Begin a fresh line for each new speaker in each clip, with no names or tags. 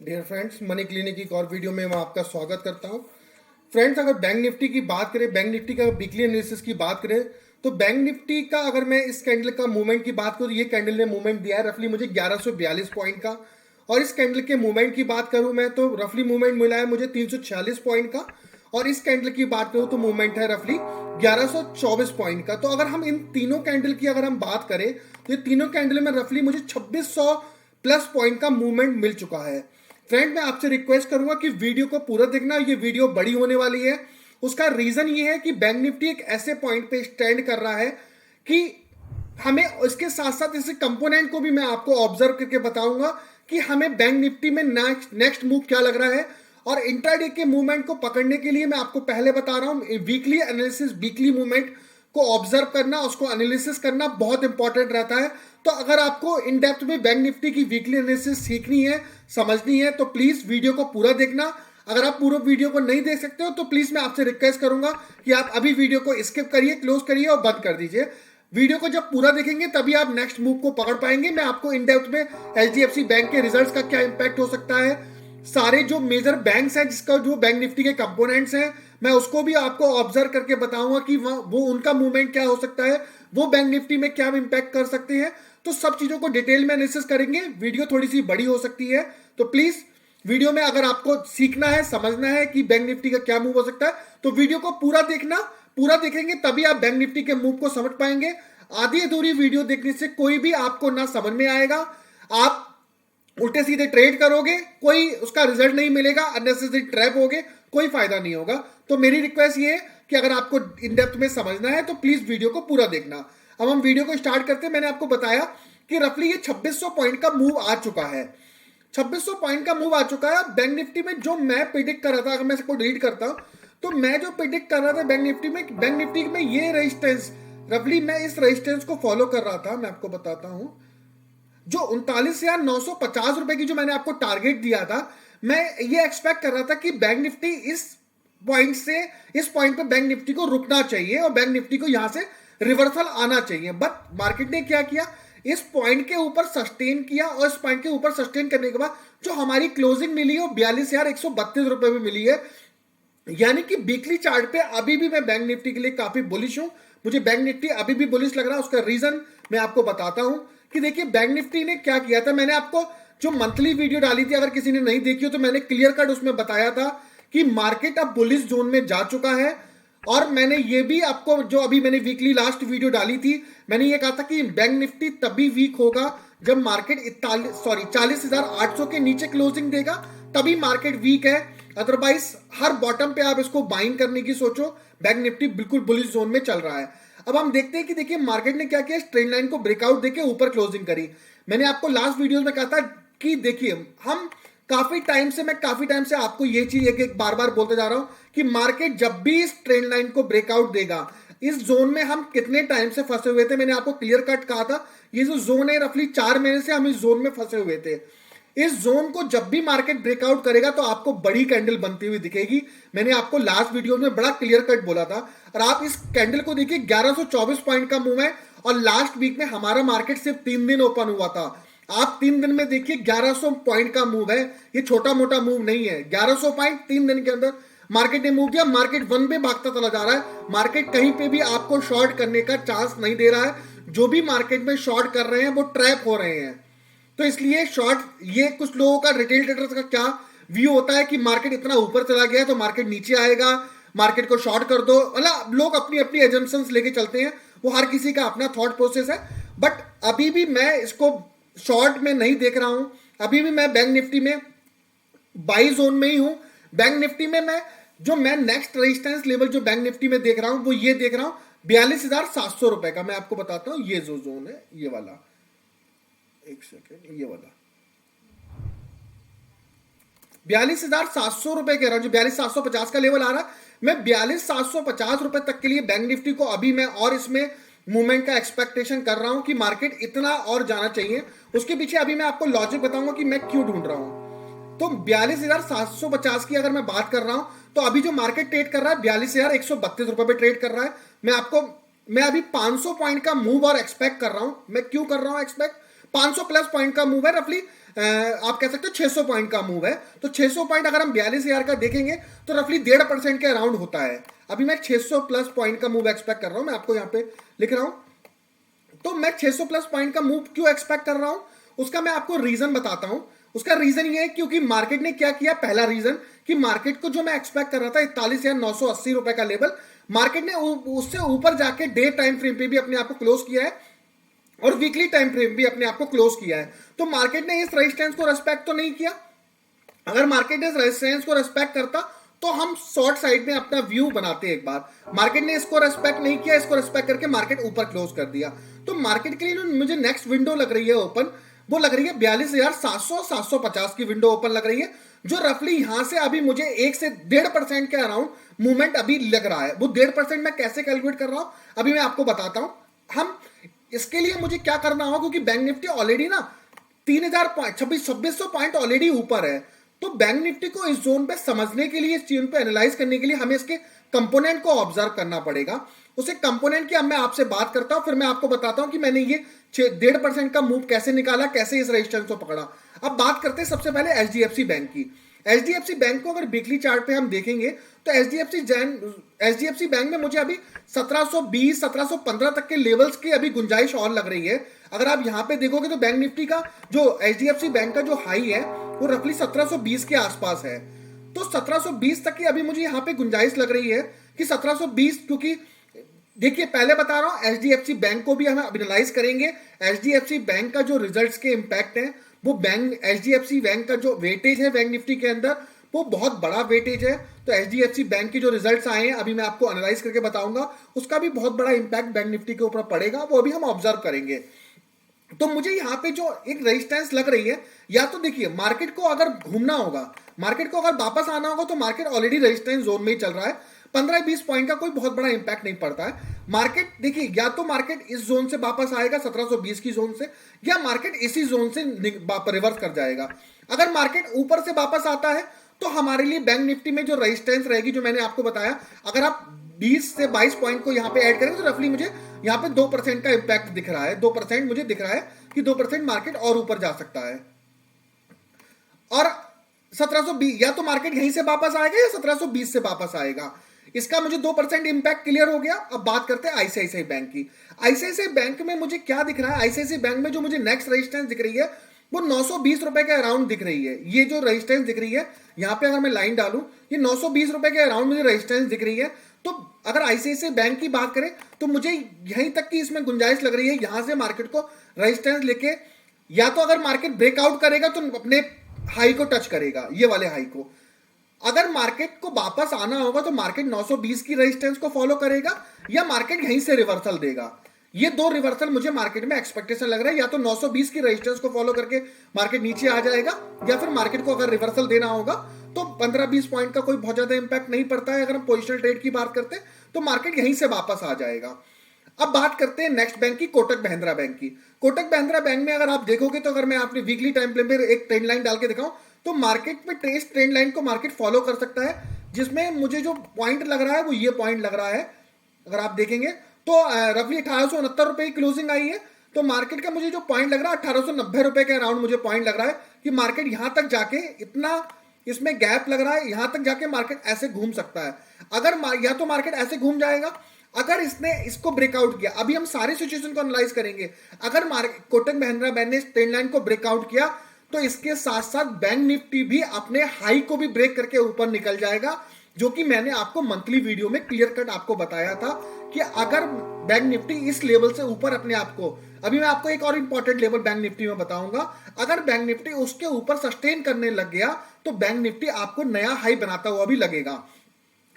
Dear friends, money clinic की एक और वीडियो में मैं आपका स्वागत करता हूं। फ्रेंड्स, अगर बैंक निफ्टी की बात करें, बैंक निफ्टी का वीकली एनालिसिस की बात करें, तो बैंक निफ्टी का अगर मैं इस कैंडल का मूवमेंट की बात करूं, ये कैंडल ने मूवमेंट दिया है रफली मुझे 1142 पॉइंट का। और इस कैंडल के मूवमेंट की बात करूं मैं, तो रफली मूवमेंट मिला है मुझे 346 पॉइंट का। और इस कैंडल की बात करूं तो मूवमेंट है रफली 1124 पॉइंट का। तो अगर हम इन तीनों कैंडल की अगर हम बात करें, तो ये तीनों कैंडल में रफली मुझे 2600 प्लस पॉइंट का मूवमेंट मिल चुका है। फ्रेंड, मैं आपसे रिक्वेस्ट करूंगा कि वीडियो को पूरा देखना, ये वीडियो बड़ी होने वाली है। उसका रीजन ये है कि बैंक निफ्टी एक ऐसे पॉइंट पे स्टैंड कर रहा है कि हमें इसके साथ साथ इस कंपोनेंट को भी मैं आपको ऑब्जर्व करके बताऊंगा कि हमें बैंक निफ्टी में नेक्स्ट मूव क्या लग रहा है। और इंट्राडे के मूवमेंट को पकड़ने के लिए मैं आपको पहले बता रहा हूं, वीकली एनालिसिस, वीकली मूवमेंट को ऑब्जर्व करना, उसको एनालिसिस करना बहुत इंपॉर्टेंट रहता है। तो अगर आपको इन डेप्थ में बैंक निफ्टी की वीकली एनालिसिस सीखनी है, समझनी है, तो प्लीज वीडियो को पूरा देखना। अगर आप पूरा वीडियो को नहीं देख सकते हो तो प्लीज मैं आपसे रिक्वेस्ट करूंगा कि आप अभी वीडियो को स्किप करिए, क्लोज करिए और बंद कर दीजिए। वीडियो को जब पूरा देखेंगे तभी आप नेक्स्ट मूव को पकड़ पाएंगे। मैं आपको इन डेप्थ में एचडीएफसी बैंक के रिजल्ट्स का क्या इंपैक्ट हो सकता है, सारे जो मेजर बैंक्स हैं जिसका जो बैंक निफ्टी के कंपोनेंट्स हैं, मैं उसको भी आपको ऑब्जर्व करके बताऊंगा कि वो उनका मूवमेंट क्या हो सकता है, वो बैंक निफ्टी में क्या इंपैक्ट कर सकते हैं। तो सब चीजों को डिटेल में एनालिसिस करेंगे। वीडियो थोड़ी सी बड़ी हो सकती है, तो प्लीज वीडियो में अगर आपको सीखना है, समझना है कि बैंक निफ्टी का क्या मूव हो सकता है, तो वीडियो को पूरा देखना। पूरा देखेंगे तभी आप बैंक निफ्टी के मूव को समझ पाएंगे। आधी अधूरी वीडियो देखने से कोई भी आपको ना समझ में आएगा, आप उल्टे सीधे ट्रेड करोगे, कोई उसका रिजल्ट नहीं मिलेगा, अननेसेसरी ट्रैप होगे, कोई फायदा नहीं होगा। तो मेरी रिक्वेस्ट ये है कि अगर आपको इन डेप्थ में समझना है तो प्लीज वीडियो को पूरा देखना। अब हम वीडियो को स्टार्ट करते हैं। मैंने आपको बताया कि रफली ये 2600 पॉइंट का मूव आ चुका है। 2600 पॉइंट का मूव आ चुका है। बैंक निफ्टी में जो मैं प्रिडिक्ट कर रहा था, अगर मैं इसको डिलीट करता हूं, तो मैं जो प्रिडिक्ट कर रहा था बैंक निफ्टी में ये रेजिस्टेंस, रफली मैं इस रेजिस्टेंस को फॉलो कर रहा था। मैं आपको बताता हूं, जो 39,950 रुपए की जो मैंने आपको टारगेट दिया था, मैं ये एक्सपेक्ट कर रहा था कि बैंक निफ्टी इस पॉइंट से, इस पॉइंट पे बैंक निफ्टी को रुकना चाहिए और बैंक निफ्टी को यहां से रिवर्सल आना चाहिए। बट मार्केट ने क्या किया, इस पॉइंट के ऊपर सस्टेन किया और इस पॉइंट के ऊपर सस्टेन करने के बाद जो हमारी क्लोजिंग मिली है वो 42,132 रुपए में मिली है। यानी कि वीकली चार्ट पे अभी भी मैं बैंक निफ्टी के लिए काफी बुलिश हूं। मुझे बैंक निफ्टी अभी भी बुलिश लग रहा है। उसका रीजन मैं आपको बताता हूं कि देखिए बैंक निफ्टी ने क्या किया था। मैंने आपको जो मंथली वीडियो डाली थी, अगर किसी ने नहीं देखी हो तो मैंने क्लियर कट उसमें बताया था कि मार्केट अब बुलिश जोन में जा चुका है। और मैंने ये भी आपको, जो अभी मैंने वीकली लास्ट वीडियो डाली थी, मैंने ये कहा था कि बैंक निफ्टी तभी वीक होगा जब मार्केट 40,800 के नीचे क्लोजिंग देगा, तभी मार्केट वीक है। अदरवाइज हर बॉटम पे आप इसको बाइंग करने की सोचो, बैंक निफ्टी बिल्कुल बुलिश जोन में चल रहा है। अब हम देखते हैं कि देखिए मार्केट ने क्या किया, ट्रेंड लाइन को ब्रेकआउट देके ऊपर क्लोजिंग करी। मैंने आपको लास्ट वीडियो में कहा था कि देखिए हम काफी टाइम से आपको ये चीज एक एक बार बार बोलते जा रहा हूं कि मार्केट जब भी इस ट्रेंड लाइन को ब्रेकआउट देगा, इस जोन में हम कितने टाइम से फंसे हुए थे, मैंने आपको क्लियर कट कहा था। ये जो जोन है, रफली 4 महीने से हम इस जोन में फंसे हुए थे। इस जोन को जब भी मार्केट ब्रेकआउट करेगा तो आपको बड़ी कैंडल बनती हुई दिखेगी। मैंने आपको लास्ट वीडियो में बड़ा क्लियर कट बोला था। और आप इस कैंडल को देखिए, 1124 पॉइंट का मूव है और लास्ट वीक में हमारा मार्केट सिर्फ 3 दिन ओपन हुआ था। आप 3 दिन में देखिए 1100 पॉइंट का मूव है। ये छोटा मोटा मूव नहीं है। 1100 पॉइंट 3 दिन के अंदर मार्केट ने मूव किया। मार्केट वन पे भागता चला जा रहा है। मार्केट कहीं पे भी आपको शॉर्ट करने का चांस नहीं दे रहा है। जो भी मार्केट में शॉर्ट कर रहे हैं वो ट्रैप हो रहे हैं। तो इसलिए शॉर्ट, ये कुछ लोगों का, रिटेल ट्रेडर्स का क्या व्यू होता है कि मार्केट इतना ऊपर चला गया है तो मार्केट नीचे आएगा, मार्केट को शॉर्ट कर दो। मतलब लोग अपनी अपनी एजम्पशंस लेके चलते हैं, वो हर किसी का अपना थॉट प्रोसेस है। बट अभी भी मैं इसको शॉर्ट में नहीं देख रहा हूं। अभी भी मैं बैंक निफ्टी में बाई जोन में ही हूं। बैंक निफ्टी में मैं नेक्स्ट रेजिस्टेंस लेवल जो बैंक निफ्टी में देख रहा हूं वो ये देख रहा हूं 42,700 रुपए का। मैं आपको बताता हूं, ये जो जोन है, ये वाला, एक सेकेंड, ये वाला 42,700 रुपए कह रहा हूं, जो 42,750 का लेवल आ रहा है। मैं 42,750 रुपए तक के लिए बैंक निफ्टी को अभी मैं और इसमें मूवमेंट का एक्सपेक्टेशन कर रहा हूं कि मार्केट इतना और जाना चाहिए। उसके पीछे अभी मैं आपको लॉजिक बताऊंगा कि मैं क्यों ढूंढ रहा हूं। तो 42,750 की अगर मैं बात कर रहा हूं, तो अभी जो मार्केट ट्रेड कर रहा है 42,132 रुपए पे ट्रेड कर रहा है। मैं अभी 500 पॉइंट का मूव और एक्सपेक्ट कर रहा हूं। मैं क्यों कर रहा हूं एक्सपेक्ट? 500 प्लस पॉइंट का मूव है रफली। आप कह सकते हो 600 पॉइंट का मूव है। तो 600 पॉइंट अगर हम 42,000 का देखेंगे तो रफली 1.5% के अराउंड होता है। अभी मैं 600 प्लस पॉइंट का मूव एक्सपेक्ट कर रहा हूं, मैं आपको यहाँ पे लिख रहा हूं। तो मैं 600 प्लस पॉइंट का मूव क्यों एक्सपेक्ट कर रहा हूं, उसका मैं आपको रीजन बताता हूं। उसका रीजन ये है क्योंकि मार्केट ने क्या किया, पहला रीजन कि मार्केट को जो मैं एक्सपेक्ट कर रहा था 41,980 रुपए का लेवल, मार्केट ने उससे ऊपर जाके डे टाइम फ्रेम पे भी अपने आप को क्लोज किया है और वीकली टाइम फ्रेम भी अपने आप को क्लोज किया है। तो मार्केट ने इस रेजिस्टेंस को रेस्पेक्ट तो नहीं किया। अगर मार्केट इस रेजिस्टेंस को रेस्पेक्ट करता तो हम शॉर्ट साइड में अपना व्यू बनाते एक बार। मार्केट ने इसको रेस्पेक्ट नहीं किया, इसको रेस्पेक्ट करके मार्केट ऊपर क्लोज कर दिया। तो मार्केट के लिए मुझे नेक्स्ट विंडो लग रही है ओपन, वो लग रही है 42,700 750 की विंडो ओपन लग रही है, जो रफली यहां से अभी मुझे 1 से 1.5% के अराउंड मूवमेंट अभी लग रहा है। वो 1.5% मैं कैसे कैलकुलेट कर रहा हूं अभी मैं आपको बताता हूं। हम इसके लिए मुझे क्या करना होगा, क्योंकि बैंक निफ्टी ऑलरेडी ना 3,000 पॉइंट 2600 पॉइंट ऑलरेडी ऊपर है। तो बैंक निफ्टी को इस जोन पे समझने के लिए, इस जोन पे एनालाइज करने के लिए हमें इसके कंपोनेंट को ऑब्जर्व करना पड़ेगा। उसे कंपोनेंट की अब मैं आपसे बात करता हूं, फिर मैं आपको बताता हूं कि मैंने ये 1.5% का मूव कैसे निकाला, कैसे इस रेजिस्टेंस को पकड़ा। अब बात करते हैं सबसे पहले एचडीएफसी बैंक की। एचडीएफसी बैंक को अगर वीकली चार्ट पे हम देखेंगे तो एचडीएफसी बैंक में मुझे अभी 1720 1715 तक के लेवल्स की अभी गुंजाइश और लग रही है। अगर आप यहां पे देखोगे तो बैंक निफ्टी का जो एचडीएफसी बैंक का जो हाई है वो रफली 1720 के आसपास है। तो 1720 तक की अभी मुझे यहां पे गुंजाइश लग रही है कि 1720, क्योंकि देखिए पहले बता रहा हूं एचडीएफसी बैंक को भी हम एनालाइज करेंगे। एचडीएफसी बैंक का जो रिजल्ट्स के इंपैक्ट है वो बैंक एचडीएफसी बैंक का जो वेटेज है बैंक निफ्टी के अंदर वो बहुत बड़ा वेटेज है। तो एचडीएफसी बैंक के जो रिजल्ट्स आए हैं अभी मैं आपको एनालाइज करके बताऊंगा, उसका भी बहुत बड़ा इंपैक्ट बैंक निफ्टी के ऊपर पड़ेगा, वो अभी हम ऑब्जर्व करेंगे। तो मुझे यहां पे जो एक रेजिस्टेंस लग रही है, या तो देखिए मार्केट को अगर घूमना होगा, मार्केट को अगर वापस आना होगा तो मार्केट ऑलरेडी रेजिस्टेंस जोन में ही चल रहा है, 15-20 पॉइंट का कोई बहुत बड़ा इंपैक्ट नहीं पड़ता है। मार्केट देखिए या तो मार्केट इस जोन से वापस आएगा 1720 की जोन से, या मार्केट इसी जोन से रिवर्स कर जाएगा। अगर मार्केट ऊपर से वापस आता है तो हमारे लिए बैंक निफ्टी में जो रेजिस्टेंस रहेगी जो मैंने आपको बताया, अगर आप 20 से 22 पॉइंट को यहां पे ऐड करेंगे तो रफली मुझे यहां पे 2% का इंपैक्ट दिख रहा है। 2% मुझे दिख रहा है कि 2% मार्केट और ऊपर जा सकता है। और 1720 या तो मार्केट यहीं से वापस आएगा या 1720 से वापस आएगा। इसका मुझे 2% इंपैक्ट क्लियर हो गया। अब बात करते हैं आईसीआईसीआई बैंक की। आईसीआईसीआई बैंक में मुझे क्या दिख रहा है, आईसीआईसीआई बैंक में जो मुझे नेक्स्ट रेजिस्टेंस दिख रही है वो 920 रुपए के अराउंड दिख रही है। ये जो रेजिस्टेंस दिख रही है यहां पे अगर मैं लाइन डालूं, ये 920 रुपए के अराउंड मुझे रेजिस्टेंस दिख रही है। तो अगर आईसीआईसीआई बैंक की बात करें तो मुझे यहीं तक की इसमें गुंजाइश लग रही है, यहां से मार्केट को रेजिस्टेंस लेके या तो अगर मार्केट ब्रेकआउट करेगा तो अपने हाई को टच करेगा, ये वाले हाई को। अगर मार्केट को वापस आना होगा तो मार्केट 920 की रेजिस्टेंस को फॉलो करेगा या मार्केट यहीं से रिवर्सल देगा। ये दो रिवर्सल मुझे मार्केट में एक्सपेक्टेशन लग रहा है, या तो 920 की रेजिस्टेंस को फॉलो करके मार्केट नीचे आ जाएगा, या फिर मार्केट को अगर रिवर्सल देना होगा तो 15-20 पॉइंट का कोई बहुत ज्यादा इंपैक्ट नहीं पड़ता है। अगर हम पोजिशनल ट्रेड की बात करते हैं तो मार्केट यहीं से वापस आ जाएगा। अब बात करते हैं नेक्स्ट बैंक की, कोटक महिंद्रा बैंक की। कोटक महिंद्रा बैंक में अगर आप देखोगे तो अगर मैं आपने वीकली टाइम फ्रेम पे एक ट्रेंड लाइन डाल के दिखाऊं तो मार्केट में इस ट्रेंड लाइन को मार्केट फॉलो कर सकता है, जिसमें मुझे जो पॉइंट लग रहा है वो ये पॉइंट लग रहा है। अगर आप देखेंगे तो रफली 1869 रुपए की क्लोजिंग आई है। तो मार्केट का मुझे जो पॉइंट लग रहा है 1890 रुपए के अराउंड मुझे पॉइंट लग रहा है कि मार्केट यहां तक जाके इतना इसमें गैप लग रहा है, यहां तक जाके मार्केट ऐसे घूम सकता है। अगर या तो मार्केट ऐसे घूम जाएगा, अगर इसने इसको ब्रेकआउट किया, अभी हम सारे सिचुएशन को एनालाइज करेंगे। अगर कोटक महिंद्रा बैंक ने ट्रेंड लाइन को ब्रेकआउट किया तो इसके साथ साथ बैंक निफ्टी भी अपने हाई को भी ब्रेक करके ऊपर निकल जाएगा, जो कि मैंने आपको मंथली वीडियो में क्लियर कट आपको बताया था कि अगर बैंक निफ्टी इस लेवल से ऊपर अपने आप को, अभी मैं आपको एक और इंपॉर्टेंट लेवल बैंक निफ्टी में बताऊंगा, अगर बैंक निफ्टी उसके ऊपर सस्टेन करने लग गया तो बैंक निफ्टी आपको नया हाई बनाता हुआ भी लगेगा।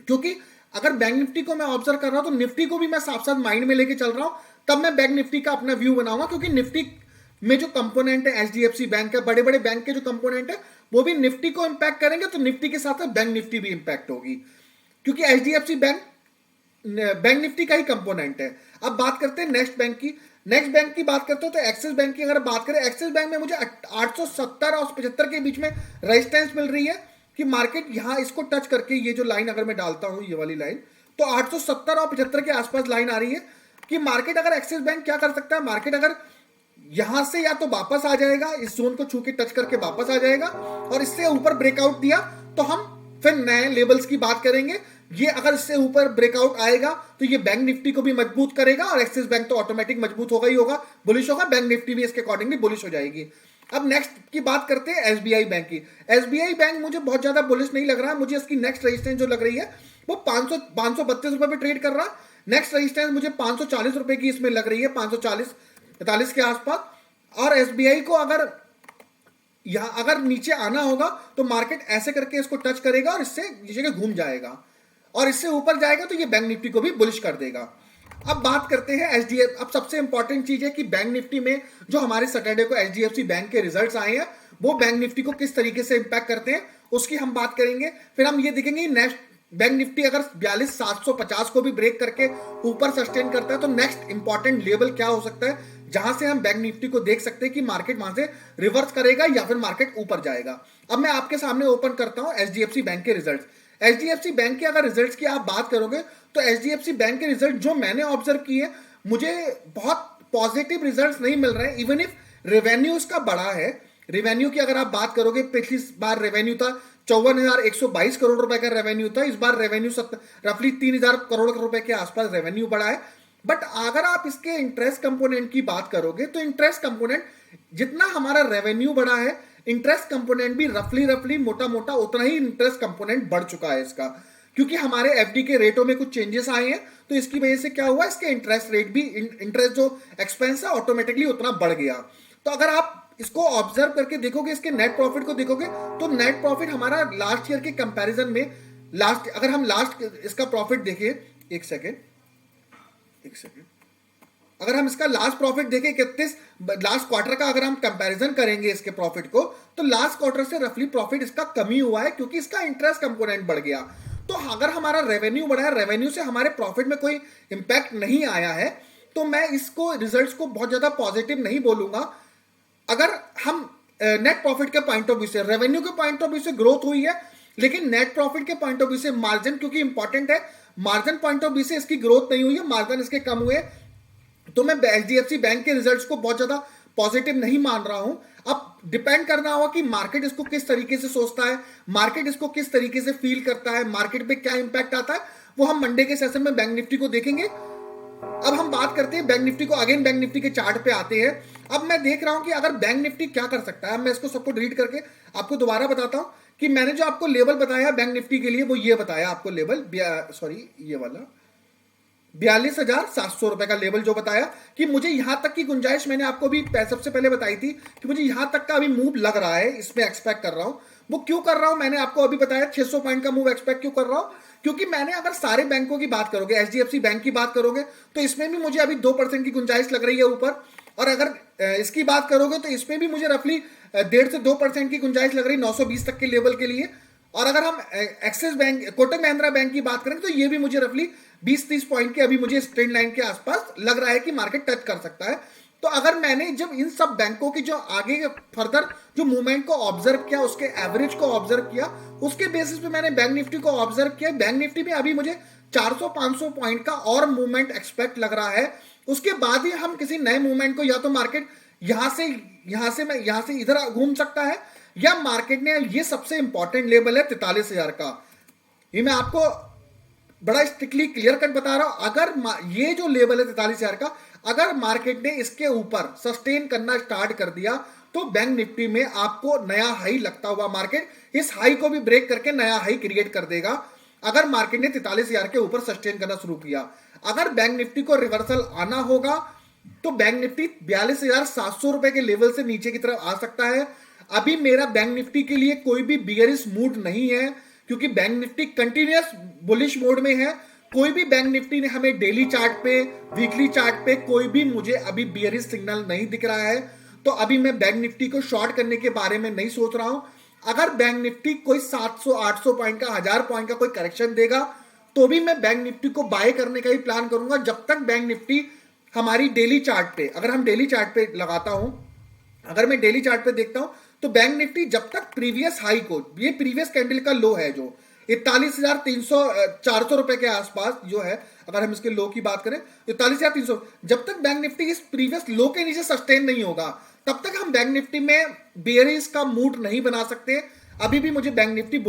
क्योंकि अगर बैंक निफ्टी को मैं ऑब्जर्व कर रहा हूं तो निफ्टी को भी मैं साथ साथ माइंड में लेके चल रहा हूं, तब मैं बैंक निफ्टी का अपना व्यू बनाऊंगा। क्योंकि निफ्टी में जो कंपोनेंट है एचडीएफसी बैंक का, बड़े बड़े बैंक के जो कंपोनेंट है वो भी निफ्टी को इंपैक्ट करेंगे, तो निफ्टी के साथ बैंक निफ्टी भी इंपैक्ट होगी, क्योंकि एचडीएफसी बैंक बैंक निफ्टी का ही कंपोनेंट है। अब बात करते हैं नेक्स्ट बैंक की। नेक्स्ट बैंक की बात करते हो तो एक्सिस बैंक की अगर बात करें, एक्सिस बैंक में मुझे 870 और 75 के बीच में रेजिस्टेंस मिल रही है कि मार्केट यहां इसको टच करके, ये जो लाइन अगर मैं डालता हूं ये वाली लाइन, तो 870 और 75 के आसपास लाइन आ रही है कि मार्केट अगर एक्सिस बैंक क्या कर सकता है, मार्केट अगर यहां से या तो वापस आ जाएगा, इस जोन को छू के टच करके वापस आ जाएगा, और इससे ऊपर ब्रेकआउट दिया तो हम फिर नए लेवल्स की बात करेंगे। ये अगर इससे ऊपर ब्रेकआउट आएगा तो ये बैंक निफ्टी को भी मजबूत करेगा, और एक्सिस बैंक तो ऑटोमेटिक मजबूत होगा ही होगा, बुलिश होगा, बैंक निफ्टी भी इसके अकॉर्डिंगली बुलिश हो जाएगी। अब नेक्स्ट की बात करते हैं एसबीआई बैंक की। एसबीआई बैंक मुझे बहुत ज्यादा बुलिश नहीं लग रहा है, मुझे इसकी नेक्स्ट रेजिस्टेंस जो लग रही है वो 532 रुपए पे ट्रेड कर रहा है। नेक्स्ट रेजिस्टेंस मुझे 540 रुपए की इसमें लग रही है, 540 45 के आसपास। और एसबीआई को अगर नीचे आना होगा तो मार्केट ऐसे करके इसको टच करेगा और इससे नीचे घूम जाएगा, और इससे ऊपर जाएगा तो ये बैंक निफ्टी को भी बुलिश कर देगा। अब बात करते हैं एचडीएफ। अब सबसे इंपॉर्टेंट चीज है कि बैंक निफ्टी में जो हमारे सैटरडे को एचडीएफसी बैंक के रिजल्ट्स आए हैं वो बैंक निफ्टी को किस तरीके से इंपैक्ट करते हैं उसकी हम बात करेंगे। फिर हम ये देखेंगे नेक्स्ट बैंक निफ्टी अगर 42,750 को भी ब्रेक करके ऊपर सस्टेन करता है तो नेक्स्ट इंपॉर्टेंट लेवल क्या हो सकता है जहां से हम बैंक निफ्टी को देख सकते हैं कि मार्केट वहां से रिवर्स करेगा या फिर मार्केट ऊपर जाएगा। अब मैं आपके सामने ओपन करता हूं एचडीएफसी बैंक के रिजल्ट्स। एचडीएफसी बैंक के अगर रिजल्ट्स की आप बात करोगे तो एचडीएफसी बैंक के रिजल्ट जो मैंने ऑब्जर्व किए मुझे बहुत पॉजिटिव रिजल्ट्स नहीं मिल रहे हैं। इवन इफ रेवेन्यू उसका बड़ा है, रेवेन्यू की अगर आप बात करोगे पिछली बार रेवेन्यू था 54,122 करोड़ रुपए का रेवेन्यू था, इस बार रेवेन्यू रफली 3,000 करोड़ रुपए के आसपास रेवेन्यू बढ़ा है। बट अगर आप इसके इंटरेस्ट कंपोनेंट की बात करोगे तो इंटरेस्ट कंपोनेंट जितना हमारा रेवेन्यू बढ़ा है इंटरेस्ट कंपोनेंट भी रफली मोटा मोटा उतना ही इंटरेस्ट कंपोनेंट बढ़ चुका है इसका, क्योंकि हमारे एफडी के रेटों में कुछ चेंजेस आए हैं तो इसकी वजह से क्या हुआ इसके इंटरेस्ट रेट भी इंटरेस्ट जो एक्सपेंस है ऑटोमेटिकली उतना बढ़ गया। तो अगर आप इसको ऑब्जर्व करके देखोगे इसके नेट प्रॉफिट को देखोगे तो नेट प्रॉफिट हमारा लास्ट ईयर के कंपैरिजन में अगर हम लास्ट इसका प्रॉफिट देखें एक सेकेंड अगर हम इसका लास्ट प्रॉफिट देखें 31 लास्ट क्वार्टर का अगर हम कंपैरिजन करेंगे इसके प्रॉफिट को तो लास्ट क्वार्टर से रफली प्रॉफिट इसका कमी हुआ है क्योंकि इसका इंटरेस्ट कंपोनेंट बढ़ गया। तो अगर हमारा रेवेन्यू बढ़ा है, रेवेन्यू से हमारे प्रॉफिट में कोई इंपैक्ट नहीं आया है तो मैं इसको रिजल्ट्स को बहुत ज्यादा पॉजिटिव नहीं बोलूंगा। अगर हम नेट प्रॉफिट के पॉइंट ऑफ व्यू से, रेवेन्यू के पॉइंट ऑफ व्यू से ग्रोथ हुई है लेकिन नेट प्रॉफिट के पॉइंट ऑफ व्यू से मार्जिन क्योंकि इंपॉर्टेंट है, मार्जिन पॉइंट ऑफ व्यू से इसकी ग्रोथ नहीं हुई है, मार्जिन इसके कम हुए, तो मैं एचडीएफसी बैंक के रिजल्ट्स को बहुत ज्यादा पॉजिटिव नहीं मान रहा हूं। अब डिपेंड करना होगा कि मार्केट इसको किस तरीके से सोचता है, मार्केट इसको किस तरीके से फील करता है, मार्केट पे क्या इंपैक्ट आता है, वो हम मंडे के सेशन में बैंक निफ्टी को देखेंगे। अब हम बात करते हैं बैंक निफ्टी को, अगेन बैंक निफ्टी के चार्ट पे आते हैं। अब मैं देख रहा हूं कि अगर बैंक निफ्टी क्या कर सकता है, मैं इसको सबको डिलीट करके आपको दोबारा बताता हूं कि मैंने जो आपको लेवल बताया बैंक निफ्टी के लिए वो ये बताया आपको लेवल, सॉरी ये वाला 42,700 रुपए का लेवल जो बताया कि मुझे यहां तक की गुंजाइश मैंने आपको भी सबसे पहले बताई थी कि मुझे यहां तक का अभी मूव लग रहा है, इसमें एक्सपेक्ट कर रहा हूं। वो क्यों कर रहा हूं मैंने आपको अभी बताया 600 पॉइंट का मूव एक्सपेक्ट क्यों कर रहा हूं, क्योंकि मैंने अगर सारे बैंकों की बात करोगे, एचडीएफसी बैंक की बात करोगे तो इसमें भी मुझे अभी 2% की गुंजाइश लग रही है ऊपर, और अगर इसकी बात करोगे तो इसमें भी मुझे रफली 1.5 से 2% की गुंजाइश लग रही है 920 तक के लेवल के लिए। और अगर हम axis bank, Kotak Mahindra bank की बात करें तो ये भी मुझे रफली 20-30 पॉइंट के अभी मुझे इस ट्रेंड लाइन के आसपास लग रहा है कि मार्केट टच कर सकता है। तो अगर मैंने जब इन सब बैंकों की जो आगे फर्दर जो मूवमेंट को ऑब्जर्व किया, उसके एवरेज को ऑब्जर्व किया, उसके बेसिस पे मैंने बैंक निफ्टी को ऑब्जर्व किया। बैंक निफ्टी में अभी मुझे 400-500 पॉइंट का और मूवमेंट एक्सपेक्ट लग रहा है, उसके बाद ही हम किसी नए मूवमेंट को, या तो मार्केट यहां से इधर घूम सकता है, या मार्केट ने ये सबसे इंपॉर्टेंट लेवल है 43,000 का, ये मैं आपको बड़ा स्ट्रिक्टली क्लियर कट बता रहा हूं। अगर ये जो लेवल है 43,000 का, अगर मार्केट ने इसके ऊपर सस्टेन करना स्टार्ट कर दिया तो बैंक निफ्टी में आपको नया हाई लगता हुआ मार्केट इस हाई को भी ब्रेक करके नया हाई क्रिएट कर देगा। अगर मार्केट ने 43,000 के ऊपर सस्टेन करना शुरू किया, अगर बैंक निफ्टी को रिवर्सल आना होगा तो बैंक निफ्टी 42,700 रुपए के लेवल से नीचे की तरफ आ सकता है। अभी मेरा बैंक निफ्टी के लिए कोई भी बियरिश मूड नहीं है क्योंकि bank Nifty continuous bullish mode में है। कोई भी बैंक निफ्टी ने हमें डेली चार्ट पे, वीकली चार्ट पे कोई भी मुझे अभी बियरिश सिग्नल नहीं दिख रहा है, तो अभी मैं बैंक निफ्टी को शॉर्ट करने के बारे में नहीं सोच रहा हूं। अगर बैंक निफ्टी कोई 700-800 पॉइंट का, 1000 पॉइंट का कोई करेक्शन देगा तो भी मैं बैंक निफ्टी को बाय करने का ही प्लान करूंगा, जब तक बैंक निफ्टी हमारी डेली चार्ट पे, अगर हम डेली चार्ट पे लगाता हूं, अगर मैं डेली चार्ट पे देखता हूं तो बैंक निफ्टी जब तक प्रीवियस हाई को, ये प्रीवियस कैंडल का लो है जो 41,300 400 रुपए के आसपास जो है, अगर हम इसके लो की बात करें 41,300, जब तक बैंक निफ्टी इस प्रीवियस लो के नीचे सस्टेन नहीं होगा तब तक हम बैंक निफ्टी में बेयरिश का मूड नहीं बना सकते। अभी भी मुझे बैंक निफ्टी